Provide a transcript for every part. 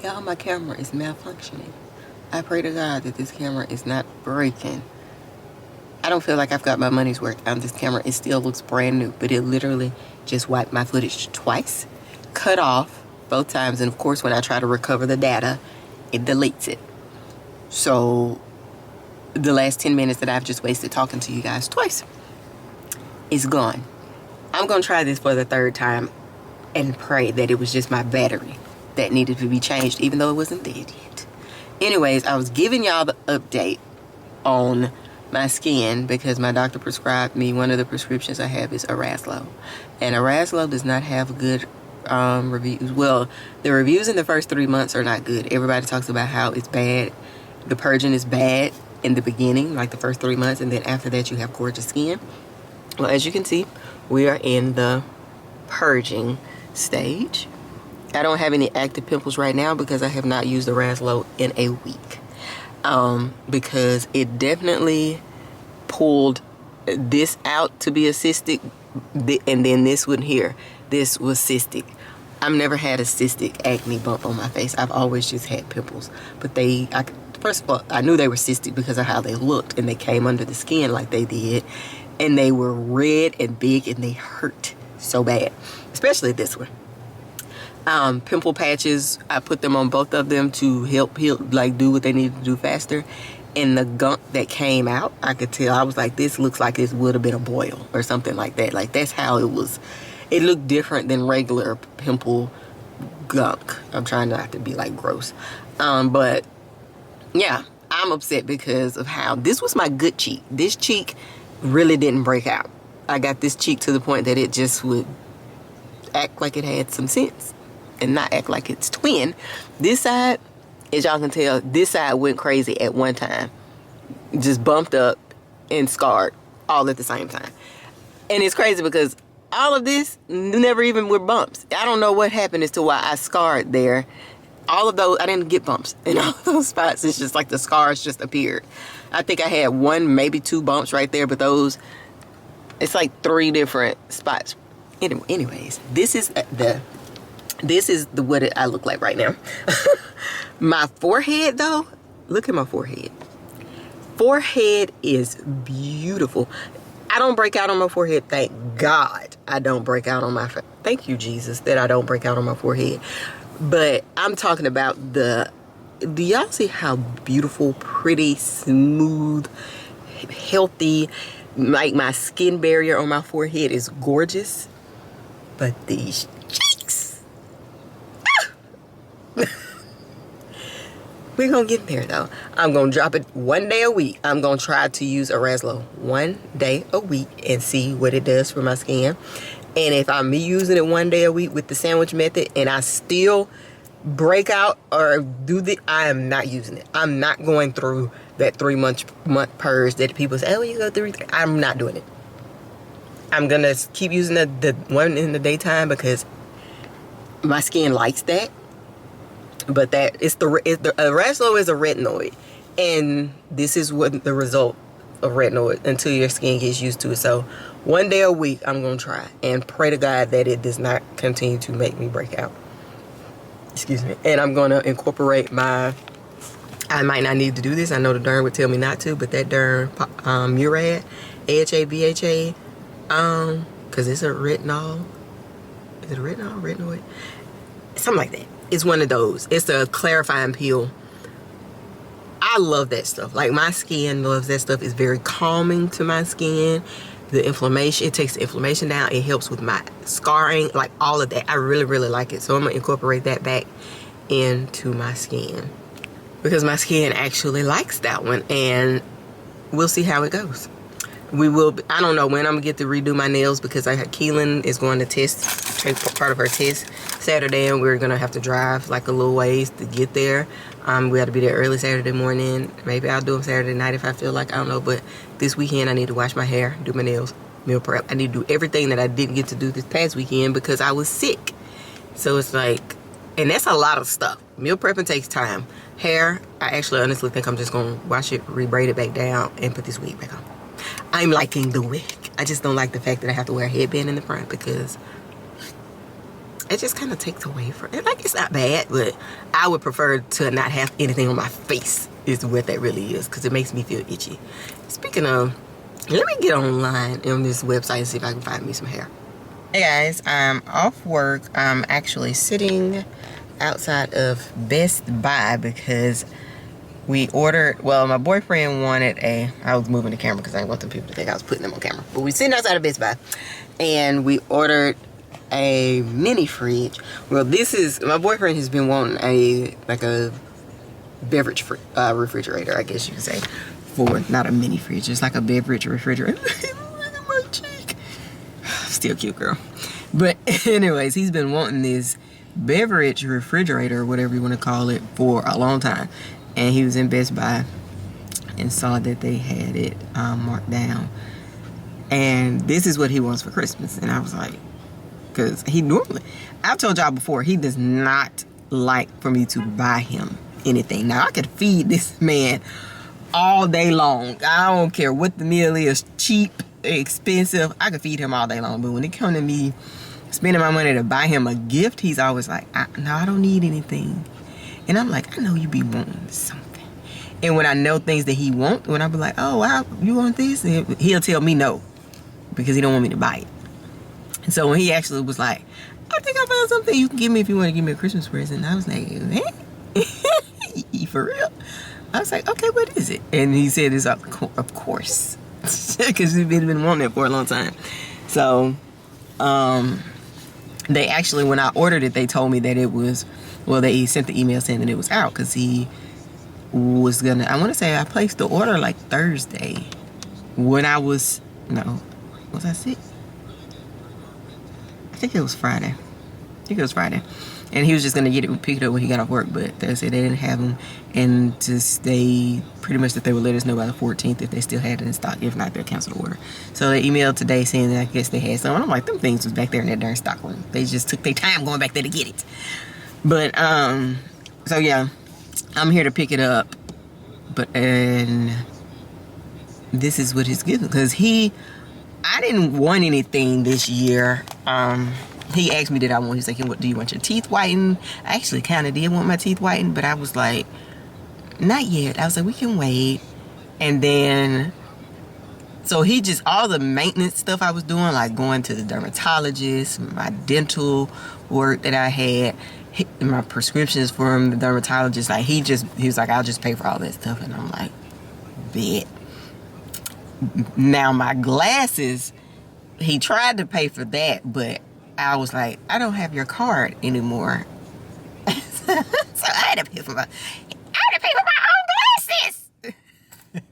Y'all, my camera is malfunctioning. I pray to God that this camera is not breaking. I don't feel like I've got my money's worth on this camera. It still looks brand new, but it literally just wiped my footage twice, cut off both times, and of course when I try to recover the data, it deletes it. So the last 10 minutes that I've just wasted talking to you guys twice is gone. I'm gonna try this for the third time and pray that it was just my battery that needed to be changed, even though it wasn't dead yet. Anyways, I was giving y'all the update on my skin because my doctor prescribed me, one of the prescriptions I have is Araslo, and Araslo does not have good reviews. Well, the reviews in the first 3 months are not good. Everybody talks about how it's bad. The purging is bad in the beginning, like the first 3 months, and then after that you have gorgeous skin. Well, as you can see, we are in the purging stage. I don't have any active pimples right now because I have not used the Araslo in a week. Because it definitely pulled this out to be a cystic, and then this one here, this was cystic. I've never had a cystic acne bump on my face. I've always just had pimples, but first of all, I knew they were cystic because of how they looked, and they came under the skin like they did, and they were red and big, and they hurt so bad, especially this one. Pimple patches, I put them on both of them to help heal, like do what they need to do faster. And the gunk that came out, I could tell, I was like, this looks like this would have been a boil or something like that. Like, that's how it was. It looked different than regular pimple gunk. I'm trying not to be like gross. But yeah, I'm upset because of how this was my good cheek. This cheek really didn't break out. I got this cheek to the point that it just would act like it had some sense and not act like it's twin. This side, as y'all can tell, this side went crazy at one time. Just bumped up and scarred all at the same time. And it's crazy because all of this never even were bumps. I don't know what happened as to why I scarred there. All of those, I didn't get bumps in all of those spots. It's just like the scars just appeared. I think I had 1, maybe 2 bumps right there, but those, it's like 3 different spots. Anyways, this is what I look like right now. My forehead though, look at my forehead. Forehead is beautiful. I don't break out on my forehead, thank God. I don't break out on my, thank you Jesus that I don't break out on my forehead. But I'm talking about do y'all see how beautiful, pretty, smooth, healthy, like my skin barrier on my forehead is gorgeous. But these cheeks, we're gonna get there though. I'm gonna drop it 1 day a week. I'm gonna try to use Araslo 1 day a week and see what it does for my skin. And if I'm using it 1 day a week with the sandwich method and I still break out or I am not using it. I'm not going through that 3-month purge that people say, oh, you go through. I'm not doing it. I'm gonna keep using the one in the daytime because my skin likes that. But the Araslo is a retinoid, and this is what the result of retinoid until your skin gets used to it. So 1 day a week, I'm gonna try and pray to God that it does not continue to make me break out. Excuse me. And I'm gonna incorporate I might not need to do this. I know the derm would tell me not to, but that derm Murad, AHA, BHA. Because it's a retinol. Is it a retinol? Retinoid? Something like that. It's one of those. It's a clarifying peel. I love that stuff. Like, my skin loves that stuff. It's very calming to my skin. The inflammation, it takes the inflammation down. It helps with my scarring, like all of that. I really, really like it. So I'm going to incorporate that back into my skin. Because my skin actually likes that one. And we'll see how it goes. I don't know when I'm gonna get to redo my nails because Keelan is going to take part of her test Saturday, and we're gonna have to drive like a little ways to get there. We got to be there early Saturday morning. Maybe I'll do them Saturday night if I feel like, I don't know. But this weekend I need to wash my hair, do my nails, meal prep. I need to do everything that I didn't get to do this past weekend because I was sick. So it's like, and that's a lot of stuff. Meal prepping takes time. Hair, I actually honestly think I'm just gonna wash it, re-braid it back down, and put this wig back on. I'm liking the wig. I just don't like the fact that I have to wear a headband in the front because it just kind of takes away from it. Like, it's not bad, but I would prefer to not have anything on my face is what that really is, because it makes me feel itchy. Speaking of, let me get online on this website and see if I can find me some hair. Hey guys, I'm off work. I'm actually sitting outside of Best Buy because we ordered, well, my boyfriend wanted I was moving the camera because I didn't want them people to think I was putting them on camera. But we sitting outside of Best Buy and we ordered a mini fridge. Well, my boyfriend has been wanting a beverage refrigerator, I guess you could say. Not a mini fridge, it's like a beverage refrigerator. Look at my cheek. Still cute, girl. But anyways, he's been wanting this beverage refrigerator, whatever you want to call it, for a long time. And he was in Best Buy and saw that they had it marked down. And this is what he wants for Christmas. And I was like, because I've told y'all before, he does not like for me to buy him anything. Now, I could feed this man all day long. I don't care what the meal is, cheap, expensive. I could feed him all day long. But when it comes to me spending my money to buy him a gift, he's always like, no, I don't need anything. And I'm like, I know you be wanting something. And when I know things that he wants, when I be like, oh, wow, you want this? And he'll tell me no, because he don't want me to buy it. And so when he actually was like, I think I found something you can give me if you want to give me a Christmas present. I was like, for real? I was like, okay, what is it? And he said, it's of course. Because he's been wanting it for a long time. So, they actually, when I ordered it, they told me that it was, well, they sent the email saying that it was out because he was gonna, I want to say I placed the order like Thursday when I was, no, was I sick? I think it was Friday. And he was just gonna pick it up when he got off work, but they said they didn't have them, and just pretty much that they would let us know by the 14th if they still had it in stock. If not, they'll cancel the order. So they emailed today saying that I guess they had some. And I'm like, them things was back there in that darn stock room. They just took their time going back there to get it. But so yeah, I'm here to pick it up. And this is what he's giving, because I didn't want anything this year. He asked me, he's like, do you want your teeth whitened? I actually kind of did want my teeth whitened, but I was like, not yet. I was like, we can wait. And then, so he just, all the maintenance stuff I was doing, like going to the dermatologist, my dental work that I had, my prescriptions from the dermatologist, like he was like, I'll just pay for all that stuff. And I'm like, bet. Now my glasses, he tried to pay for that, but I was like, I don't have your card anymore. So I had to pay for my own glasses.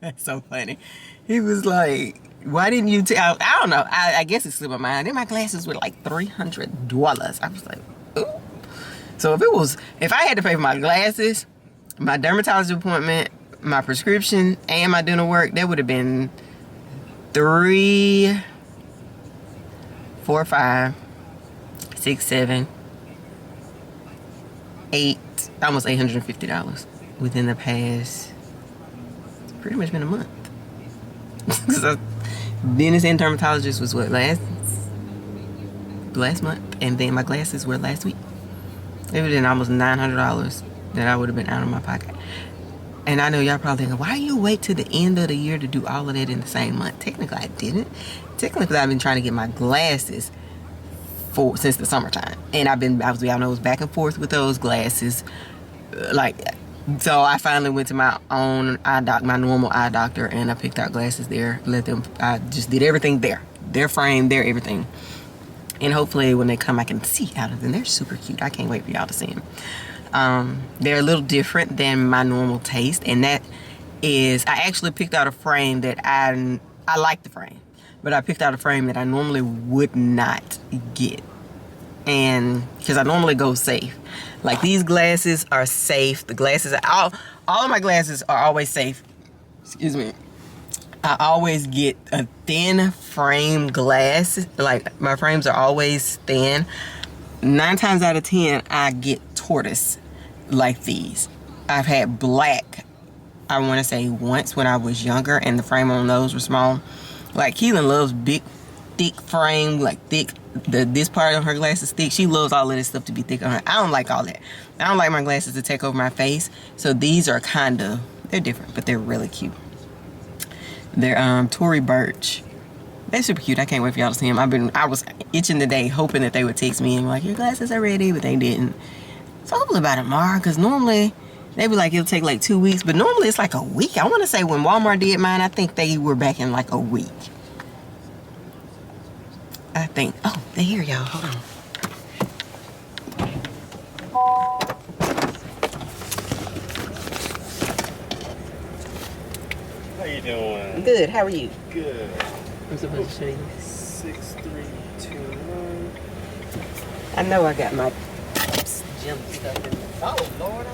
That's so funny. He was like, why didn't you tell? I don't know. I guess it slipped my mind. Then my glasses were like $300. I was like, ooh. So if I had to pay for my glasses, my dermatologist appointment, my prescription, and my dental work, that would have been 3, 4, 5, 6, 7, 8, almost $850 within the past. It's pretty much been a month. Because dentist and dermatologist was what, last month, and then my glasses were last week. It would have been almost $900 that I would have been out of my pocket. And I know y'all probably thinking, why you wait till the end of the year to do all of that in the same month? Technically, I didn't. Technically, I've been trying to get my glasses since the summertime. And y'all know, I was back and forth with those glasses. So I finally went to my own my normal eye doctor, and I picked out glasses there. I just did everything there. Their frame, their everything. And hopefully when they come, I can see out of them. They're super cute. I can't wait for y'all to see them. They're a little different than my normal taste, and that is, I actually picked out a frame that I like the frame, but I picked out a frame that I normally would not get, and because I normally go safe. Like, these glasses are safe. The glasses, all of my glasses are always safe. Excuse me. I always get a thin frame glass. Like, my frames are always thin. 9 times out of 10, I get tortoise like these. I've had black, I want to say once when I was younger, and the frame on those were small. Like, Keelan loves big thick frame, like thick. This part of her glasses thick. She loves all of this stuff to be thick on her. I don't like all that. I don't like my glasses to take over my face. So these are kind of, they're different, but they're really cute. They're Tory Burch. They're super cute. I can't wait for y'all to see them. I was itching today, hoping that they would text me and be like, your glasses are ready, but they didn't. So hopefully by tomorrow, because normally they be like, it'll take like 2 weeks, but normally it's like a week. I want to say when Walmart did mine, I think they were back in like a week. I think. Oh, they're here, y'all. Hold on. How you doing? Good. How are you? Good. I'm supposed to show you. 6321. I know I got my gym stuff in there. Oh Lord.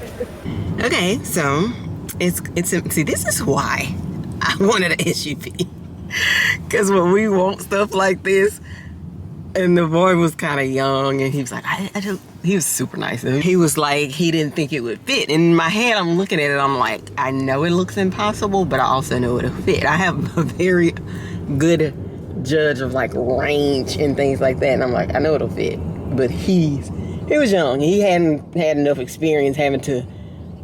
Okay, so it's see, this is why I wanted an SUV. Cause when we want stuff like this, and the boy was kind of young, and he was like, he was super nice. He was like, he didn't think it would fit. In my head, I'm looking at it, I'm like, I know it looks impossible, but I also know it'll fit. I have a very good judge of like range and things like that, and I'm like, I know it'll fit. But he was young. He hadn't had enough experience having to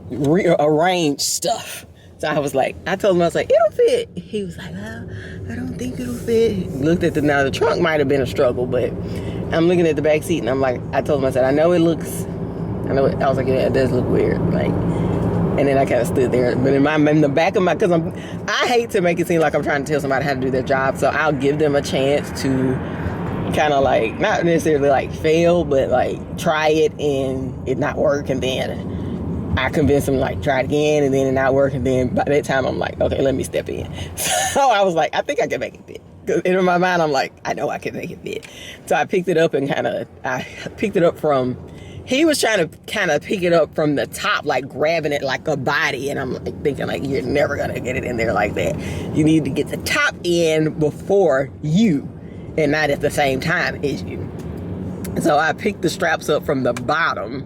rearrange stuff. So I was like, I told him, I was like, it'll fit. He was like, well, I don't think it'll fit. He looked at now the trunk might have been a struggle, but I'm looking at the back seat and I'm like, I told him, I said, I was like, yeah, it does look weird. Like, and then I kind of stood there. But in the back of my, because I hate to make it seem like I'm trying to tell somebody how to do their job. So I'll give them a chance to kind of like, not necessarily like fail, but like try it and it not work. And then I convinced him like try it again, and then it not work, and then by that time I'm like, okay, let me step in. So I was like, I think I can make it fit. Because in my mind I'm like, I know I can make it fit. So I picked it up and I picked it up from, he was trying to kind of pick it up from the top, like grabbing it like a body, and I'm like thinking like, you're never gonna get it in there like that. You need to get the top in before you, and not at the same time as you. So I picked the straps up from the bottom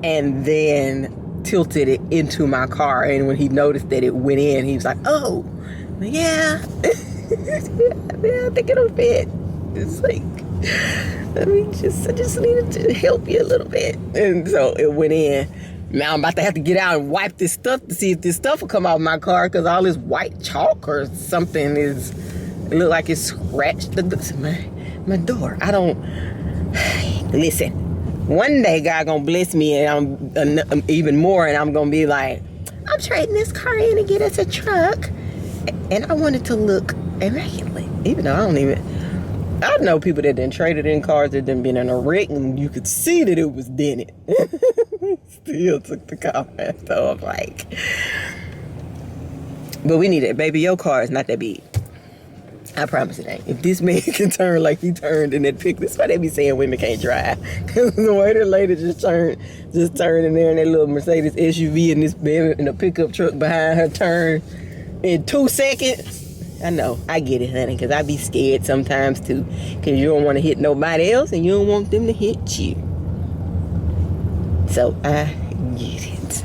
and then tilted it into my car, and when he noticed that it went in, he was like, oh yeah. Yeah, I think it'll fit. It's like, I just needed to help you a little bit. And so it went in. Now I'm about to have to get out and wipe this stuff to see if this stuff will come out of my car, because all this white chalk or something it looked like it scratched my door. I don't, listen, one day God gonna bless me and I'm even more, and I'm gonna be like, I'm trading this car in to get us a truck, and I want it to look immaculate. Even though I know people that done traded in cars that done been in a wreck and you could see that it was dented. Still took the car. So I'm like, but we need it, baby. Your car is not that big. I promise it ain't. If this man can turn like he turned in that pic, that's why they be saying women can't drive. Because the way the lady just turned in there in that little Mercedes SUV, and this baby in a pickup truck behind her turned in 2 seconds. I know, I get it, honey, because I be scared sometimes too. Because you don't want to hit nobody else, and you don't want them to hit you. So I get it.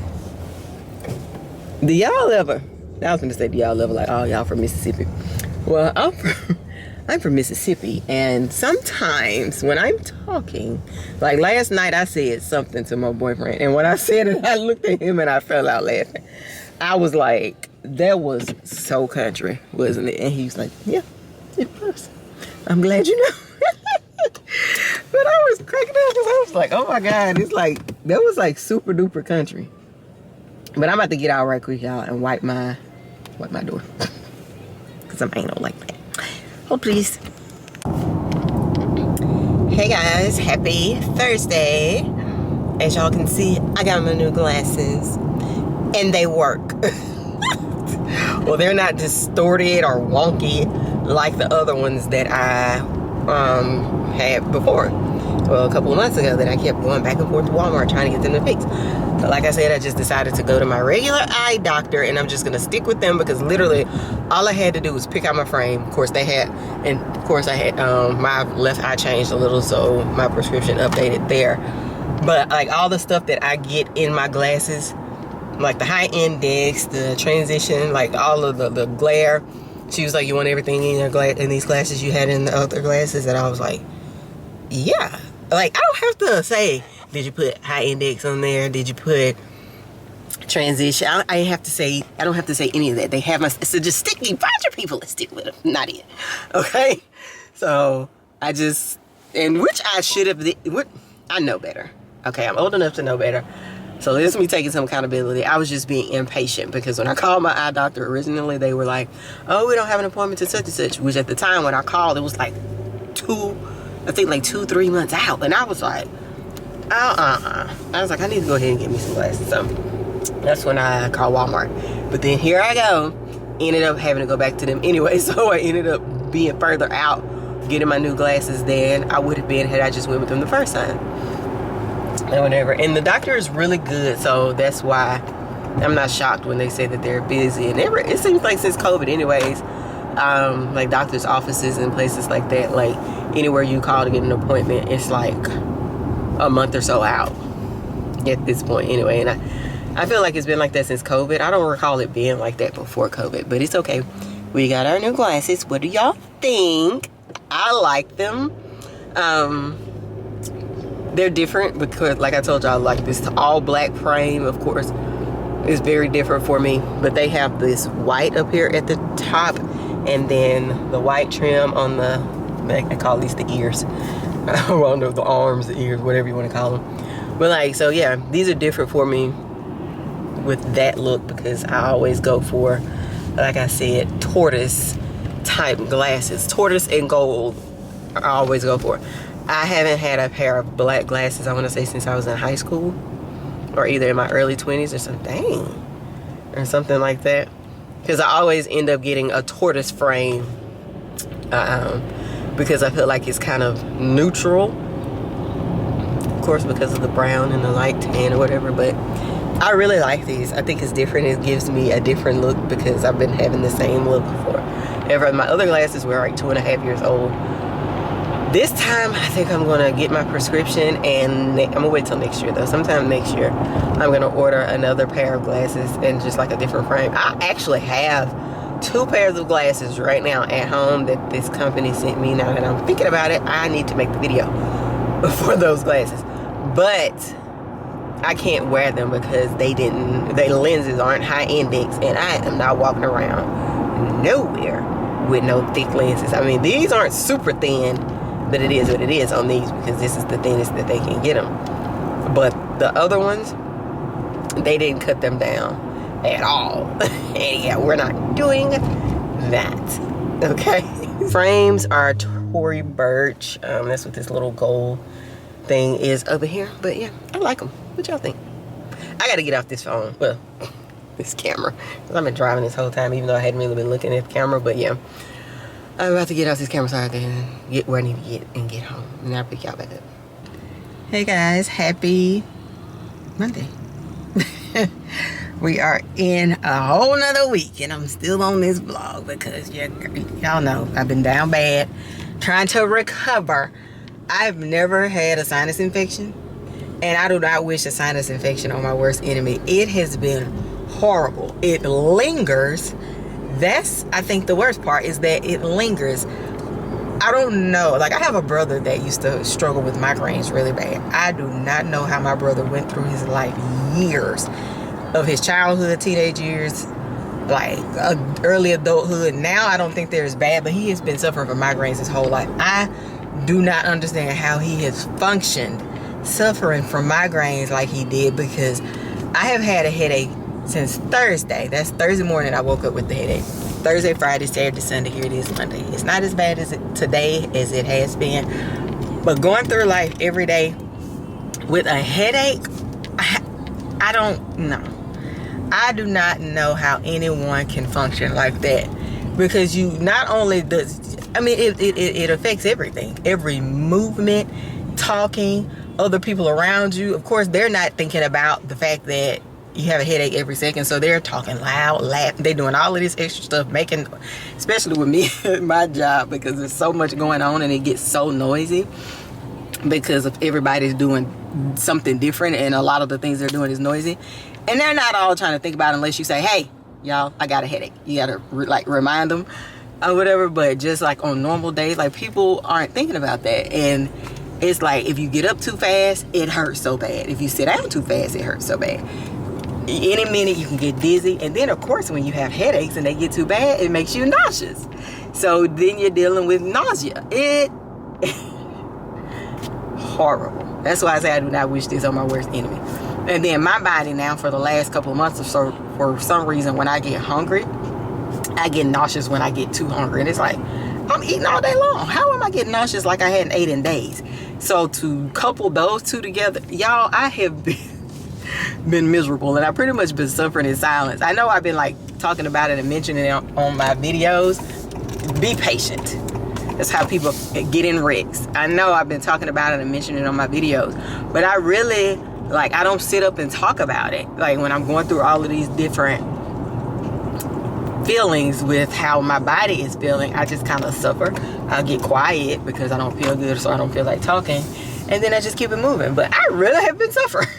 Do y'all ever? I was going to say, do y'all ever, like, oh, y'all from Mississippi? Well, I'm from Mississippi, and sometimes when I'm talking, like last night I said something to my boyfriend, and when I said it, I looked at him and I fell out laughing. I was like, that was so country, wasn't it? And he was like, yeah, it was. I'm glad you know. But I was cracking up because I was like, oh my God, it's like, that was like super duper country. But I'm about to get out right quick, y'all, and wipe my door. Because I'm anal like that. Oh, please. Hey guys, happy Thursday. As y'all can see, I got my new glasses and they work. Well, they're not distorted or wonky like the other ones that I had before. Well, a couple of months ago that I kept going back and forth to Walmart trying to get them to fix. But like I said, I just decided to go to my regular eye doctor, and I'm just gonna stick with them because literally all I had to do was pick out my frame. Of course, I had my left eye changed a little, so my prescription updated there. But like all the stuff that I get in my glasses, like the high index, the transition, like all of the glare, She was like, you want everything in your in these glasses you had in the other glasses? And I was like, yeah. Like, I don't have to say, did you put high index on there? Did you put transition? I don't have to say any of that. They have so just stick me. Find your people and stick with them. Not it. Okay? So, which I should have, I know better. Okay, I'm old enough to know better. So this is me taking some accountability. I was just being impatient because when I called my eye doctor originally, they were like, oh, we don't have an appointment to such and such. Which at the time when I called, it was like 2-3 months out. And I was like, I was like, I need to go ahead and get me some glasses. So that's when I called Walmart. But then here I go. Ended up having to go back to them anyway. So I ended up being further out, getting my new glasses than I would have been had I just went with them the first time. And whatever. And the doctor is really good, so that's why I'm not shocked when they say that they're busy. And it seems like since COVID anyways, like doctor's offices and places like that, like anywhere you call to get an appointment, it's like a month or so out at this point anyway. And I feel like it's been like that since COVID. I don't recall it being like that before COVID, but it's okay. We got our new glasses. What do y'all think? I like them. They're different because, like I told y'all, like this all black frame, of course, is very different for me. But they have this white up here at the top, and then the white trim on the, I call these the ears, on the arms, the ears, whatever you want to call them. But like, so yeah, these are different for me with that look because I always go for, like I said, tortoise type glasses. Tortoise and gold I always go for. I haven't had a pair of black glasses, I want to say, since I was in high school, or either in my early 20s or something, or something like that. Because I always end up getting a tortoise frame because I feel like it's kind of neutral. Of course, because of the brown and the light tan or whatever, but I really like these. I think it's different. It gives me a different look because I've been having the same look before. My other glasses were like 2.5 years old. This time, I think I'm going to get my prescription, and I'm going to wait till next year, though. Sometime next year, I'm going to order another pair of glasses and just like a different frame. I actually have 2 pairs of glasses right now at home that this company sent me. Now that I'm thinking about it, I need to make the video for those glasses. But I can't wear them because their lenses aren't high index, and I am not walking around nowhere with no thick lenses. I mean, these aren't super thin, but it is what it is on these because this is the thinnest that they can get them. But the other ones, they didn't cut them down at all. And yeah, we're not doing that. Okay. Frames are Tory Burch. That's what this little gold thing is over here. But yeah, I like them. What y'all think? I gotta get off this phone. Well, this camera. Because I've been driving this whole time, even though I hadn't really been looking at the camera. But yeah, I'm about to get off this camera so I can get where I need to get and get home. And I'll pick y'all back up. Hey guys, happy Monday. We are in a whole nother week and I'm still on this vlog because y'all know I've been down bad trying to recover. I've never had a sinus infection, and I do not wish a sinus infection on my worst enemy. It has been horrible. It lingers. That's, I think, the worst part is that it lingers. I don't know. Like, I have a brother that used to struggle with migraines really bad. I do not know how my brother went through his life, years of his childhood, teenage years, like early adulthood. Now I don't think they're as bad, but he has been suffering from migraines his whole life. I do not understand how he has functioned suffering from migraines like he did, because I have had a headache since Thursday. That's Thursday morning I woke up with the headache. Thursday, Friday, Saturday, Sunday, here it is Monday. It's not as bad as today as it has been, but going through life every day with a headache, I don't know. I do not know how anyone can function like that, because you not only does, I mean, it affects everything, every movement, talking, other people around you. Of course, they're not thinking about the fact that you have a headache every second, so they're talking loud, laughing, they're doing all of this extra stuff, making, especially with me at my job, because there's so much going on and it gets so noisy because of everybody's doing something different, and a lot of the things they're doing is noisy, and they're not all trying to think about it unless you say, hey y'all, I got a headache. You gotta like remind them, or whatever. But just like on normal days, like people aren't thinking about that. And it's like if you get up too fast, it hurts so bad. If you sit down too fast, it hurts so bad. Any minute you can get dizzy. And then of course when you have headaches and they get too bad, it makes you nauseous. So then you're dealing with nausea. It horrible. That's why I say I do not wish this on my worst enemy. And then my body now for the last couple of months or so, for some reason when I get hungry, I get nauseous when I get too hungry. And it's like, I'm eating all day long. How am I getting nauseous like I hadn't ate in days? So to couple those two together, y'all, I have been miserable. And I've pretty much been suffering in silence. I know I've been like talking about it and mentioning it on my videos. Be patient. That's how people get in wrecks. I know I've been talking about it and mentioning it on my videos. But I really, like, I don't sit up and talk about it. Like when I'm going through all of these different feelings with how my body is feeling, I just kind of suffer. I'll get quiet because I don't feel good, so I don't feel like talking, and then I just keep it moving. But I really have been suffering.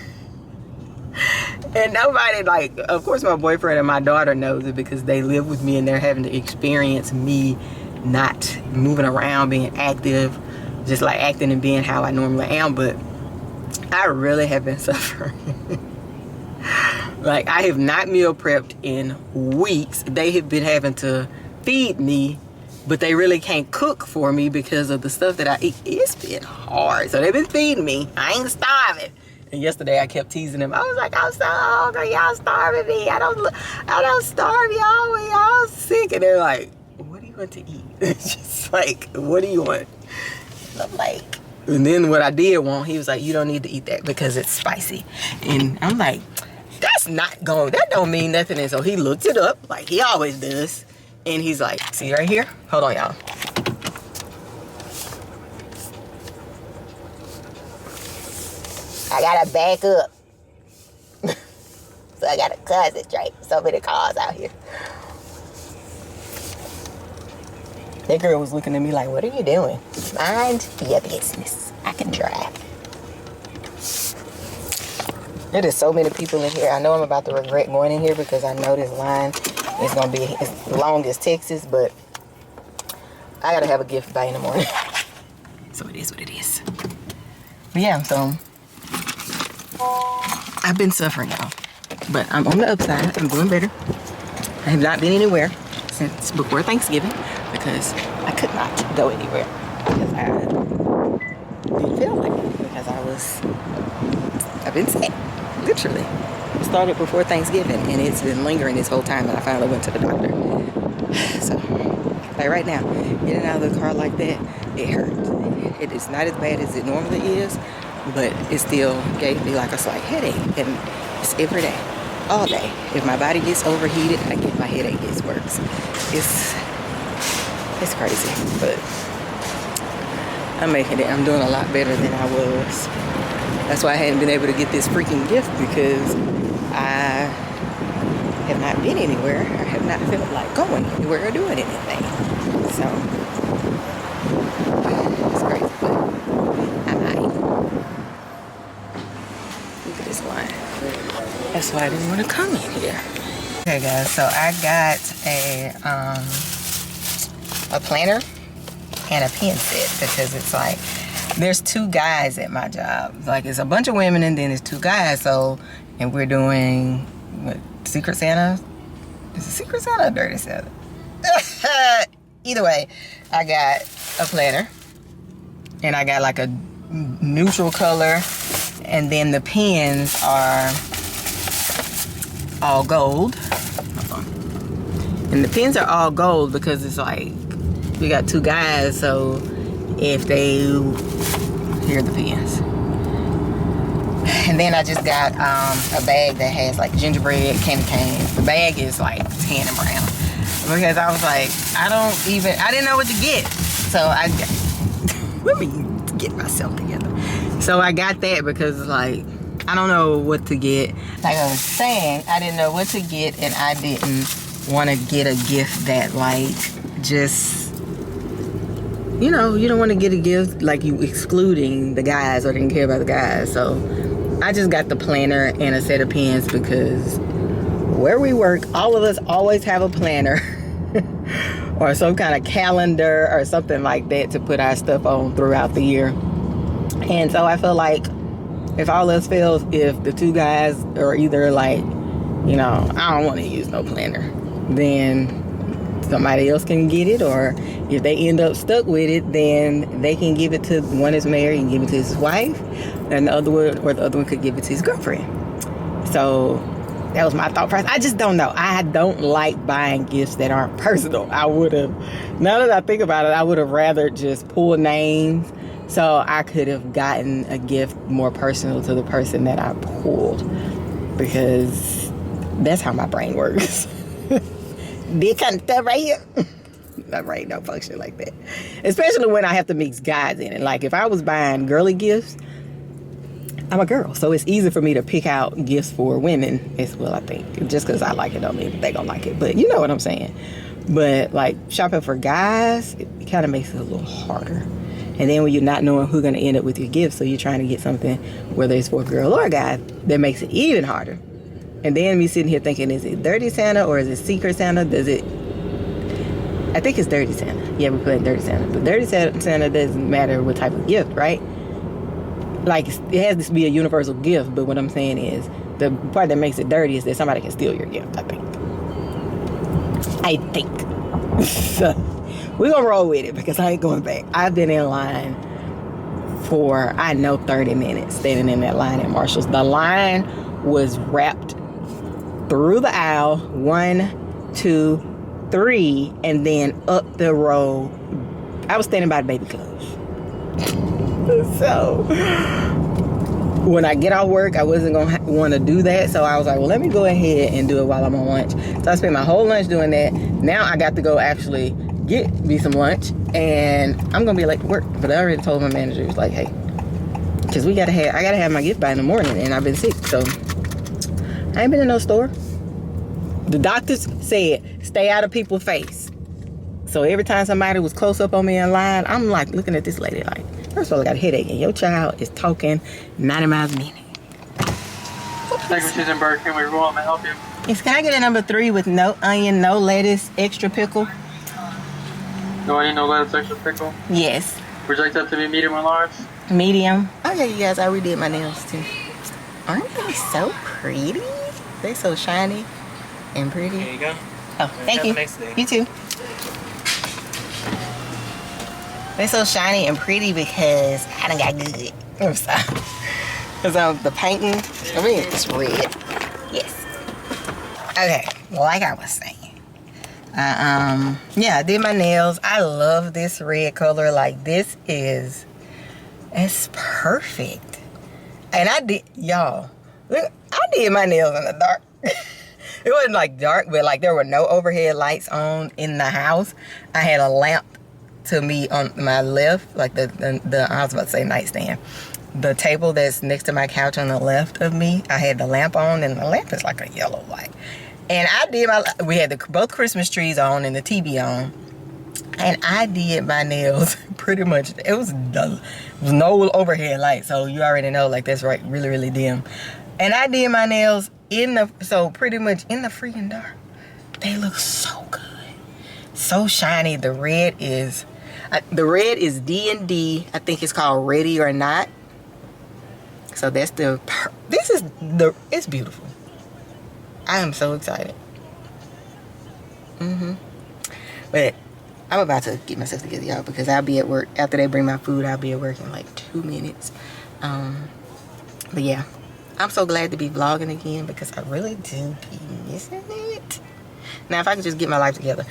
And nobody, like, of course my boyfriend and my daughter knows it because they live with me and they're having to experience me not moving around, being active, just like acting and being how I normally am. But I really have been suffering. Like, I have not meal prepped in weeks. They have been having to feed me, but they really can't cook for me because of the stuff that I eat. It's been hard. So they've been feeding me. I ain't starving. And yesterday I kept teasing them. I was like, I'm so hungry. Y'all starving me. I don't starve y'all when y'all sick. And they're like, what do you want to eat? It's just like, what do you want? And I'm like, and then what I did want, he was like, you don't need to eat that because it's spicy. And I'm like, that's not going, that don't mean nothing. And so he looked it up like he always does. And he's like, see right here? Hold on, y'all. I gotta back up. So I gotta concentrate. So many cars out here. That girl was looking at me like, what are you doing? Mind your business. I can drive. There is so many people in here. I know I'm about to regret going in here because I know this line is going to be as long as Texas, but I got to have a gift by in the morning. So it is what it is. But yeah, so I've been suffering, y'all. But I'm on the upside. I'm doing better. I have not been anywhere since before Thanksgiving because I could not go anywhere because I didn't feel like it because I've been sick. Literally. It started before Thanksgiving and it's been lingering this whole time, and I finally went to the doctor. So, like right now, getting out of the car like that, it hurt. It is not as bad as it normally is, but it still gave me like a slight headache, and it's every day, all day. If my body gets overheated, I get my headache gets worse. It's crazy, but I'm making it. I'm doing a lot better than I was. That's why I hadn't been able to get this freaking gift, because I have not been anywhere. I have not felt like going anywhere or doing anything. So, it's crazy, but I'm hiding. Look at this line. That's why I didn't want to come in here. Okay, guys, so I got a planner and a pen set because it's like, there's two guys at my job. Like, it's a bunch of women and then there's two guys. So, and we're doing, what, Secret Santa? Is it Secret Santa or Dirty Santa? Either way, I got a planner. And I got like a neutral color. And then the pens are all gold. Hold on. And the pens are all gold because it's like, we got two guys, so if they, here are the pens. And then I just got a bag that has like gingerbread, candy canes. The bag is like tan and brown. Because I was like, I didn't know what to get. So let me get myself together. So I got that because like, I don't know what to get. Like I was saying, I didn't know what to get, and I didn't want to get a gift that like just, you know, you don't want to get a gift like you excluding the guys or didn't care about the guys. So I just got the planner and a set of pens because where we work, all of us always have a planner or some kind of calendar or something like that to put our stuff on throughout the year. And so I feel like if all else fails, if the two guys are either like, you know, I don't want to use no planner, then somebody else can get it, or if they end up stuck with it, then they can give it to one that's married and give it to his wife, and the other one could give it to his girlfriend. So that was my thought process. I just don't know. I don't like buying gifts that aren't personal. Now that I think about it, I would have rather just pull names so I could have gotten a gift more personal to the person that I pulled, because that's how my brain works. This kind of stuff right here. My brain don't function like that. Especially when I have to mix guys in it. Like if I was buying girly gifts, I'm a girl, so it's easy for me to pick out gifts for women as well, I think. Just because I like it don't mean they gonna like it. But you know what I'm saying. But like shopping for guys, it kind of makes it a little harder. And then when you're not knowing who's gonna end up with your gift, so you're trying to get something, whether it's for a girl or a guy, that makes it even harder. And then me sitting here thinking, is it Dirty Santa or is it Secret Santa? I think it's Dirty Santa. Yeah, we put Dirty Santa. But Dirty Santa doesn't matter what type of gift, right? Like, it has to be a universal gift, but what I'm saying is, the part that makes it dirty is that somebody can steal your gift, I think. So, we're going to roll with it because I ain't going back. I've been in line for, 30 minutes standing in that line at Marshall's. The line was wrapped through the aisle, 1, 2, 3, and then up the row. I was standing by the baby clothes. So when I get off work, I wasn't gonna want to do that, so I was like, well, let me go ahead and do it while I'm on lunch. So I spent my whole lunch doing that. Now I got to go actually get me some lunch, and I'm gonna be late to work. But I already told my manager, was like, hey, because I gotta have my gift by in the morning, and I've been sick, so I ain't been in no store. The doctors said, stay out of people's face. So every time somebody was close up on me in line, I'm like looking at this lady like, first of all, I got a headache, and your child is talking 90 miles a minute. Thank you, Susan Burke. Can we roll? May I help you? Yes, can I get a number 3 with no onion, no lettuce, extra pickle? No onion, no lettuce, extra pickle? Yes. Would you like that to be medium or large? Medium. Okay, you guys, I redid my nails too. Aren't they so pretty? They're so shiny and pretty. There you go. Oh, thank you. Nice day. You too. They're so shiny and pretty because I done got good. I'm sorry. Because the painting, I mean, it's red. Yes. Okay, like I was saying. Yeah, I did my nails. I love this red color. Like, it's perfect. And I did, y'all, look, I did my nails in the dark. It wasn't like dark, but like there were no overhead lights on in the house. I had a lamp to me on my left, like the I was about to say nightstand. The table that's next to my couch on the left of me, I had the lamp on, and the lamp is like a yellow light. And we had both Christmas trees on and the TV on. And I did my nails pretty much, it was no overhead light, so you already know, like, that's right, really, really dim. And I did my nails pretty much in the freaking dark. They look so good. So shiny. The red is D&D. I think it's called Ready or Not. So that's it's beautiful. I am so excited. But I'm about to get myself together, y'all, because I'll be at work. After they bring my food, I'll be at work in like 2 minutes. But yeah, I'm so glad to be vlogging again because I really do be missing it. Now, if I could just get my life together.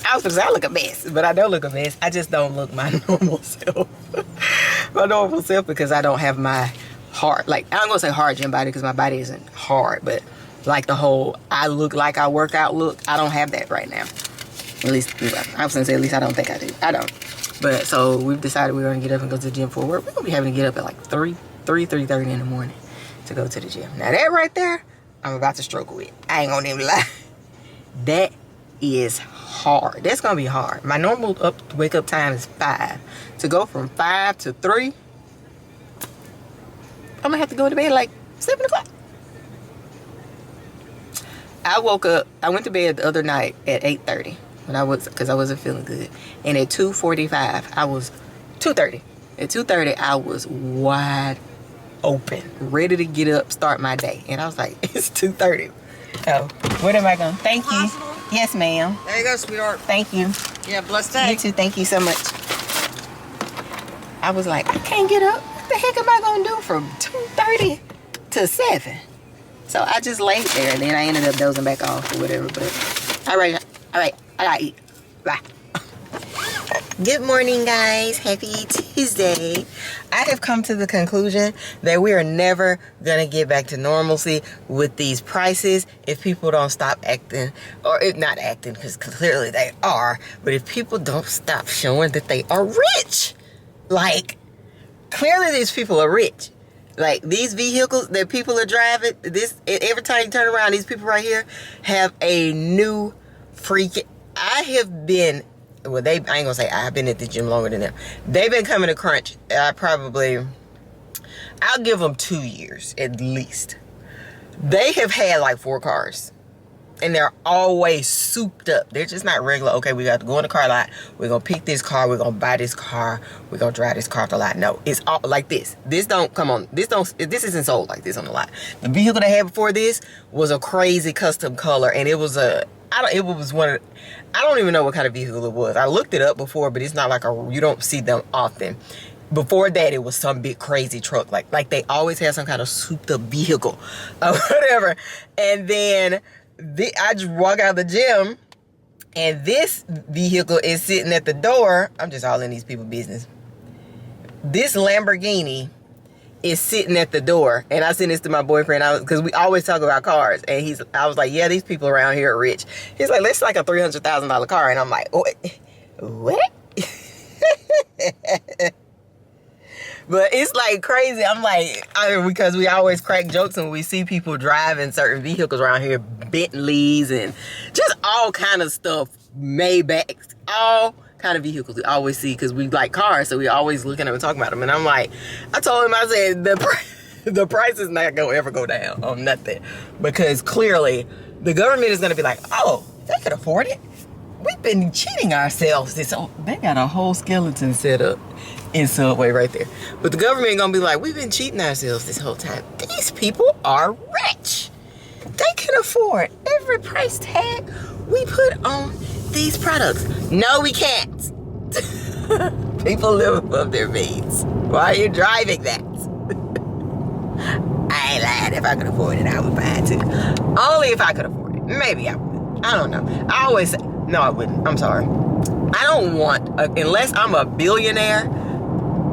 I was going to say I look a mess, but I don't look a mess. I just don't look my normal self. My normal self, because I don't have my hard, like, I'm going to say hard gym body because my body isn't hard, but like the whole I look like I work out look, I don't have that right now. At least, I was going to say, at least I don't think I do. I don't. But so we've decided we're going to get up and go to the gym for work. We're going to be having to get up at like 3:30 in the morning to go to the gym. Now that right there, I'm about to struggle with. I ain't going to even lie. That is hard. That's going to be hard. My normal wake up time is 5. To go from 5 to 3, I'm going to have to go to bed like 7 o'clock. I woke up, I went to bed the other night at 8:30. because I wasn't feeling good. And at 2:45, I was 2:30. At 2:30, I was wide open, ready to get up, start my day. And I was like, it's 2:30. Oh, what am I going? Thank you. Yes, ma'am. There you go, sweetheart. Thank you. Yeah, blessed day. You too. Thank you so much. I was like, I can't get up. What the heck am I gonna do from 2:30 to 7? So I just laid there, and then I ended up dozing back off or whatever. But all right, I gotta eat. Bye. Good morning, guys. Happy Tuesday. I have come to the conclusion that we are never gonna get back to normalcy with these prices if people don't stop acting, or if not acting, because clearly they are, but if people don't stop showing that they are rich. Like, clearly these people are rich. Like, these vehicles that people are driving, every time you turn around, these people right here have a new freaking... I have been... Well, I ain't gonna say I've been at the gym longer than them. They've been coming to Crunch. I'll give them 2 years at least. They have had like 4 cars. And they're always souped up. They're just not regular. Okay, we got to go in the car lot. We're going to pick this car. We're going to buy this car. We're going to drive this car off the lot. No, it's all like this. This isn't sold like this on the lot. The vehicle they had before this was a crazy custom color. And it was I don't even know what kind of vehicle it was. I looked it up before, but it's not like you don't see them often. Before that, it was some big crazy truck. Like they always had some kind of souped up vehicle or whatever. And then I just walk out of the gym, and this vehicle is sitting at the door. I'm just all in these people's business. This Lamborghini is sitting at the door, and I sent this to my boyfriend because we always talk about cars, and I was like, yeah, these people around here are rich. He's like, that's like a $300,000 car, and I'm like, what? But it's like crazy. I'm like, because we always crack jokes when we see people driving certain vehicles around here, Bentleys and just all kind of stuff, Maybachs, all kind of vehicles we always see because we like cars, so we always looking at them and talking about them. And I'm like, I told him, I said, the price is not going to ever go down on nothing, because clearly the government is going to be like, oh, they could afford it. We've been cheating ourselves. They got a whole skeleton set up in Subway right there. But the government gonna be like, we've been cheating ourselves this whole time. These people are rich. They can afford every price tag we put on these products. No, we can't. People live above their means. Why are you driving that? I ain't lying. If I could afford it, I would buy it too. Only if I could afford it. Maybe I would. I don't know. I always say, no, I wouldn't. I'm sorry. I don't want, unless I'm a billionaire,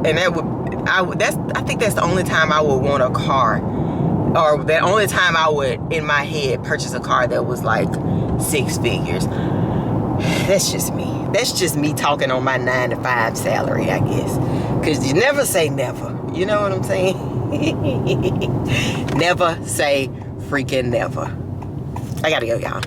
and I think that's the only time I would want a car, or the only time I would, in my head, purchase a car that was like 6 figures. That's just me. That's just me talking on my 9-to-5 salary, I guess. Because you never say never. You know what I'm saying? Never say freaking never. I gotta go, y'all.